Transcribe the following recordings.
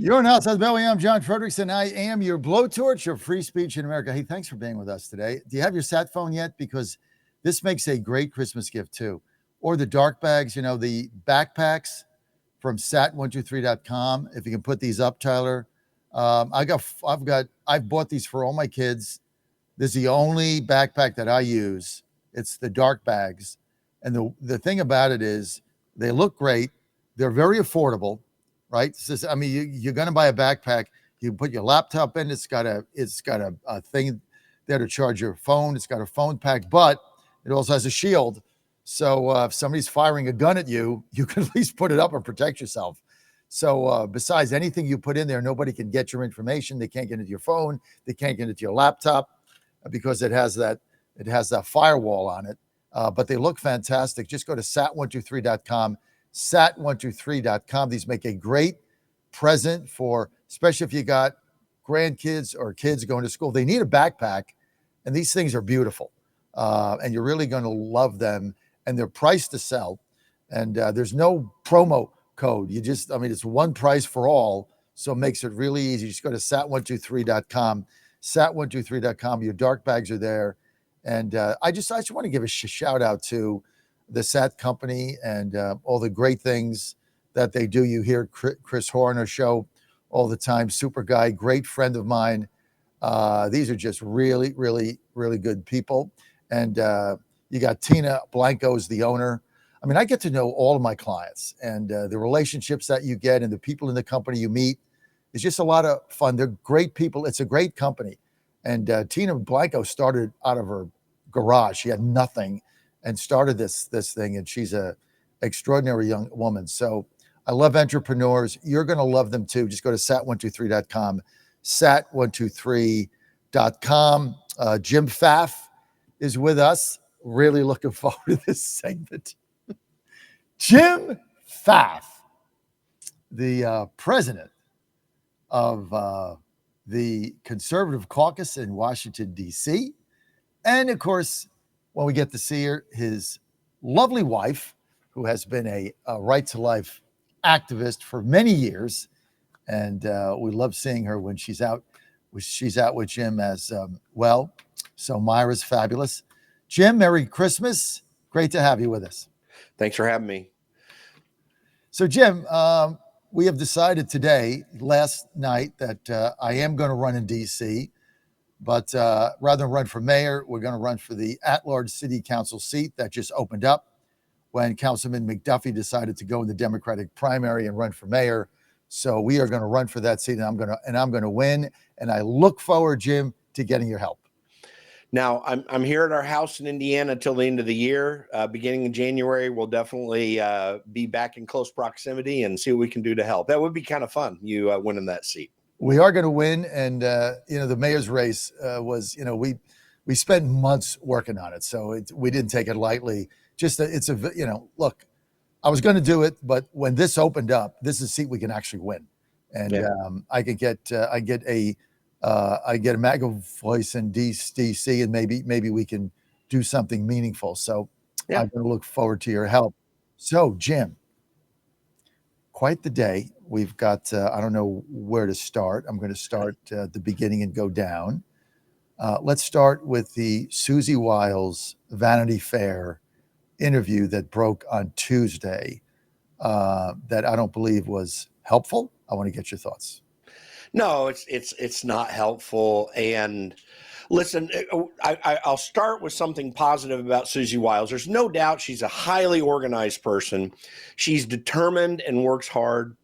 You're now South Belly. I'm John Fredericks, and I am your blowtorch of free speech in America. Hey, thanks for being with us today. Do you have your sat phone yet? Because this makes a great Christmas gift too. Or the dark bags, the backpacks from sat123.com. If you can put these up, Tyler. I've bought these for all my kids. This is the only backpack that I use. It's the dark bags. And the thing about it is they look great. They're very affordable, right? You're going to buy a backpack. You put your laptop in. It's got a thing there to charge your phone. It's got a phone pack, but it also has a shield. So if somebody's firing a gun at you, you can at least put it up and protect yourself. So besides anything you put in there, nobody can get your information. They can't get into your phone. They can't get into your laptop because it has that firewall on it. But they look fantastic. Just go to sat123.com, sat123.com. These make a great present for, especially if you got grandkids or kids going to school. They need a backpack, and these things are beautiful. And you're really going to love them. And they're priced to sell. And there's no promo code. It's one price for all. So it makes it really easy. Just go to sat123.com, sat123.com. Your dark bags are there. And I just want to give a shout out to the SAT company and all the great things that they do. You hear Chris Horner show all the time. Super guy, great friend of mine. These are just really, really, really good people. And you got Tina Blanco's the owner. I get to know all of my clients, and the relationships that you get and the people in the company you meet is just a lot of fun. They're great people. It's a great company. And Tina Blanco started out of her garage. She had nothing and started this thing, and she's a extraordinary young woman. So I love entrepreneurs. You're going to love them too. Just go to sat123.com, sat123.com. Jim Pfaff is with us. Really looking forward to this segment. Jim Pfaff, the president of the Conservative Caucus in Washington, D.C. And, of course, when we get to see her, his lovely wife, who has been a Right to Life activist for many years. And we love seeing her when she's out. She's out with Jim as well. So Myra's fabulous. Jim, Merry Christmas. Great to have you with us. Thanks for having me. So, Jim, we have decided last night, that I am going to run in D.C., but rather than run for mayor, we're going to run for the at-large city council seat that just opened up when Councilman McDuffie decided to go in the Democratic primary and run for mayor. So we are going to run for that seat, and I'm going to win. And I look forward, Jim, to getting your help. Now, I'm here at our house in Indiana till the end of the year. Beginning in January, we'll definitely be back in close proximity and see what we can do to help. That would be kind of fun, you winning that seat. We are going to win. And, the mayor's race was, we spent months working on it. So we didn't take it lightly. Look, I was going to do it, but when this opened up, this is a seat we can actually win. And I get a MAGA voice in DC, and maybe we can do something meaningful. So I'm going to look forward to your help. So, Jim, quite the day. We've got, I don't know where to start. I'm going to start at the beginning and go down. Let's start with the Susie Wiles Vanity Fair interview that broke on Tuesday that I don't believe was helpful. I want to get your thoughts. No, it's not helpful. And listen, I'll start with something positive about Susie Wiles. There's no doubt she's a highly organized person. She's determined and works hard.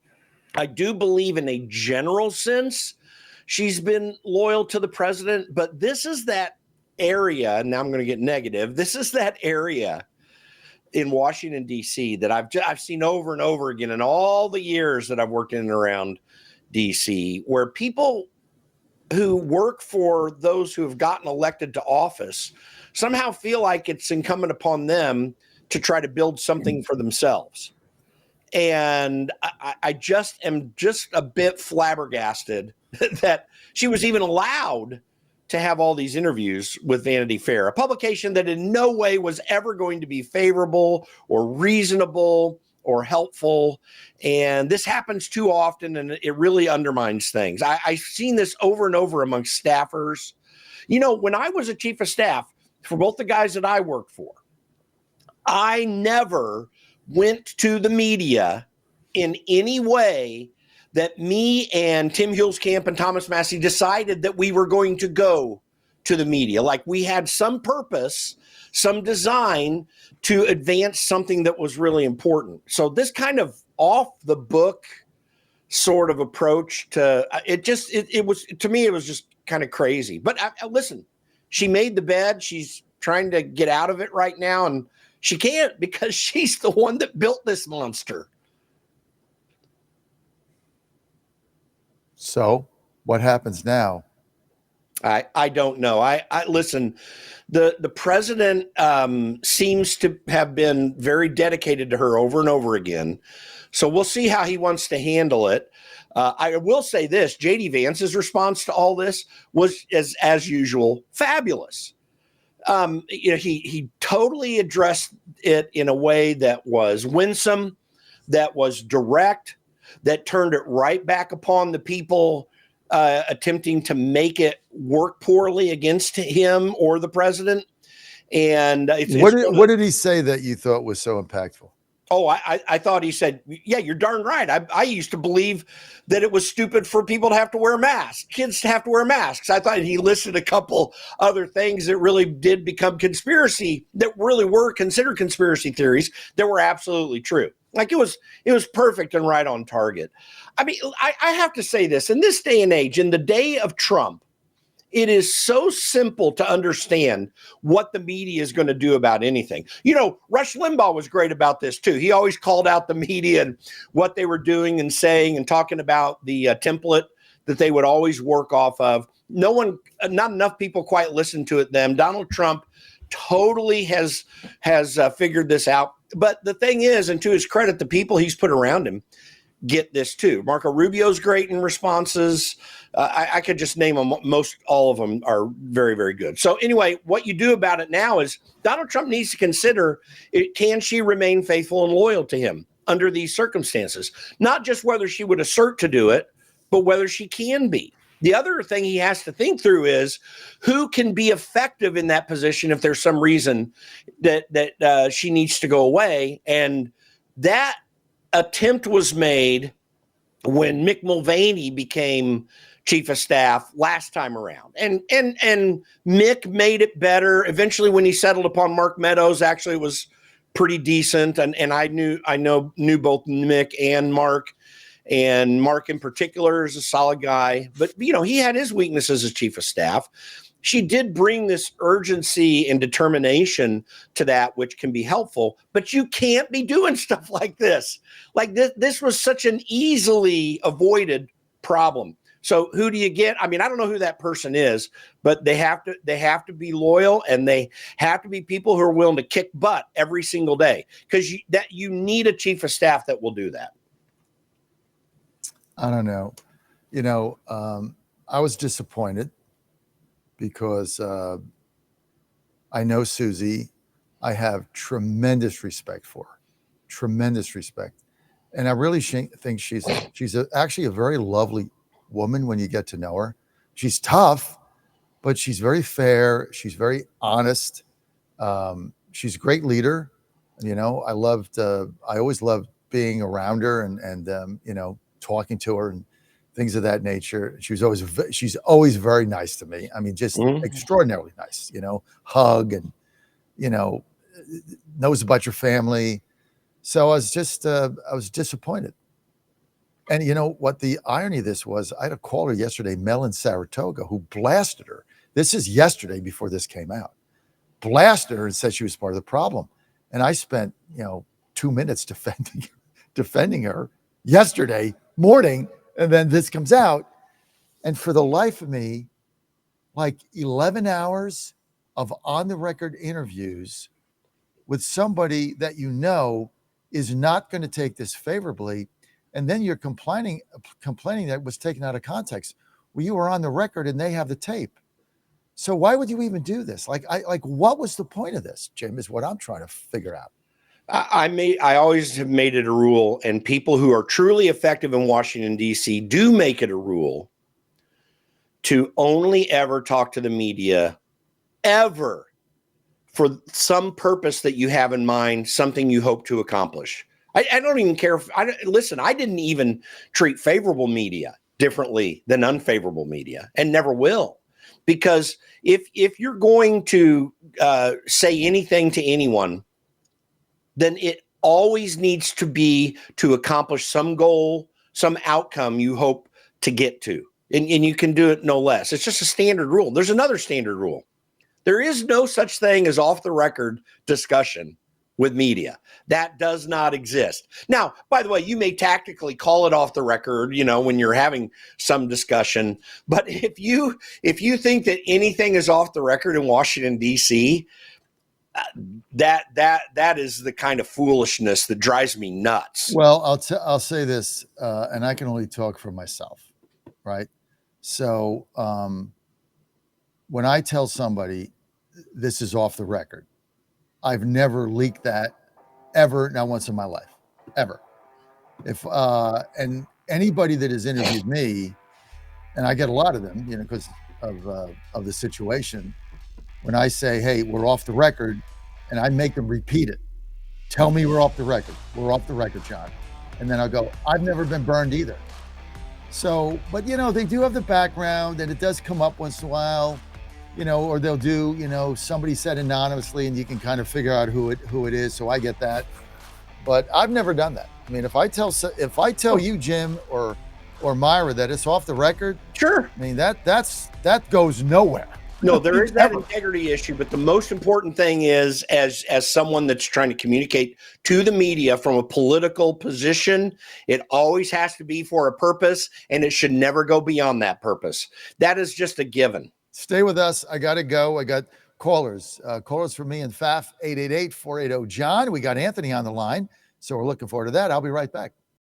I do believe in a general sense, she's been loyal to the president, but this is that area, and now I'm going to get negative. This is that area in Washington, D.C. that I've seen over and over again in all the years that I've worked in and around DC, where people who work for those who have gotten elected to office somehow feel like it's incumbent upon them to try to build something for themselves. And I just am just a bit flabbergasted that she was even allowed to have all these interviews with Vanity Fair, a publication that in no way was ever going to be favorable or reasonable or helpful. And this happens too often, and it really undermines things. I've seen this over and over amongst staffers. You know, when I was a chief of staff for both the guys that I worked for, I never went to the media in any way that me and Tim Hulskamp and Thomas Massey decided that we were going to go to the media. Like we had some purpose, some design to advance something that was really important. So this kind of off the book sort of approach to it was, to me, it was just kind of crazy. But listen, she made the bed. She's trying to get out of it right now, and she can't because she's the one that built this monster. So what happens now? I don't know. I listen, the president seems to have been very dedicated to her over and over again. So we'll see how he wants to handle it. I will say this, J.D. Vance's response to all this was, as usual, fabulous. You know, he totally addressed it in a way that was winsome, that was direct, that turned it right back upon the people attempting to make it work poorly against him or the president. And what did he say that you thought was so impactful? Oh, I thought he said, yeah, you're darn right. I used to believe that it was stupid for people to have to wear masks, kids to have to wear masks. I thought he listed a couple other things that really did become conspiracy, that really were considered conspiracy theories that were absolutely true. Like it was perfect and right on target. I mean, I have to say this, in this day and age, in the day of Trump, it is so simple to understand what the media is going to do about anything. You know, Rush Limbaugh was great about this too. He always called out the media and what they were doing and saying and talking about the template that they would always work off of. Not enough people quite listened to it then. Donald Trump totally has figured this out. But the thing is, and to his credit, the people he's put around him get this too. Marco Rubio's great in responses. I could just name them. Most all of them are very, very good. So anyway, what you do about it now is Donald Trump needs to consider, can she remain faithful and loyal to him under these circumstances? Not just whether she would assert to do it, but whether she can be. The other thing he has to think through is who can be effective in that position if there's some reason that she needs to go away. And that attempt was made when Mick Mulvaney became chief of staff last time around. And Mick made it better. Eventually, when he settled upon Mark Meadows, actually it was pretty decent. And I knew both Mick and Mark. And Mark in particular is a solid guy. But, you know, he had his weaknesses as chief of staff. She did bring this urgency and determination to that, which can be helpful. But you can't be doing stuff like this. Like this was such an easily avoided problem. So who do you get? I mean, I don't know who that person is, but they have to be loyal, and they have to be people who are willing to kick butt every single day, because you need a chief of staff that will do that. I don't know. You know, I was disappointed because I know Susie. I have tremendous respect for her, tremendous respect. And I really think she's actually a very lovely woman when you get to know her. She's tough, but she's very fair. She's very honest. She's a great leader. You know, I always loved being around her and you know, talking to her and things of that nature. She's always very nice to me. I mean, just extraordinarily nice, you know, hug and, you know, knows about your family. So I was disappointed. And you know what the irony of this was? I had a caller yesterday, Mel in Saratoga, who blasted her. This is yesterday before this came out. Blasted her and said she was part of the problem. And I spent, you know, 2 minutes defending her yesterday morning, and then this comes out. And for the life of me, like 11 hours of on-the-record interviews with somebody that you know is not going to take this favorably, and then you're complaining that it was taken out of context. Well, you were on the record and they have the tape. So why would you even do this? Like what was the point of this, Jim, is what I'm trying to figure out. I always have made it a rule, and people who are truly effective in Washington, D.C. do make it a rule to only ever talk to the media ever for some purpose that you have in mind, something you hope to accomplish. I don't even care if listen, I didn't even treat favorable media differently than unfavorable media, and never will. Because if you're going to say anything to anyone, then it always needs to be to accomplish some goal, some outcome you hope to get to. And you can do it no less. It's just a standard rule. There's another standard rule. There is no such thing as off the record discussion with media. That does not exist. Now, by the way, you may tactically call it off the record, when you're having some discussion. But if you think that anything is off the record in Washington, D.C., that is the kind of foolishness that drives me nuts. Well, I'll say this, and I can only talk for myself, right? So when I tell somebody this is off the record, I've never leaked that ever, not once in my life, ever. If and anybody that has interviewed me, and I get a lot of them, because of the situation, when I say, "Hey, we're off the record," and I make them repeat it, tell me we're off the record. We're off the record, John. And then I'll go, I've never been burned either. So, but they do have the background, and it does come up once in a while, or they'll do, somebody said anonymously, and you can kind of figure out who it is. So I get that, but I've never done that. I mean, if I tell you, Jim, or Myra, that it's off the record, sure. I mean, that goes nowhere. No, there is that integrity issue, but the most important thing is, as someone that's trying to communicate to the media from a political position, it always has to be for a purpose, and it should never go beyond that purpose. That is just a given. Stay with us. I got to go. I got callers for me and Pfaff, 888-480-JOHN. We got Anthony on the line, so we're looking forward to that. I'll be right back.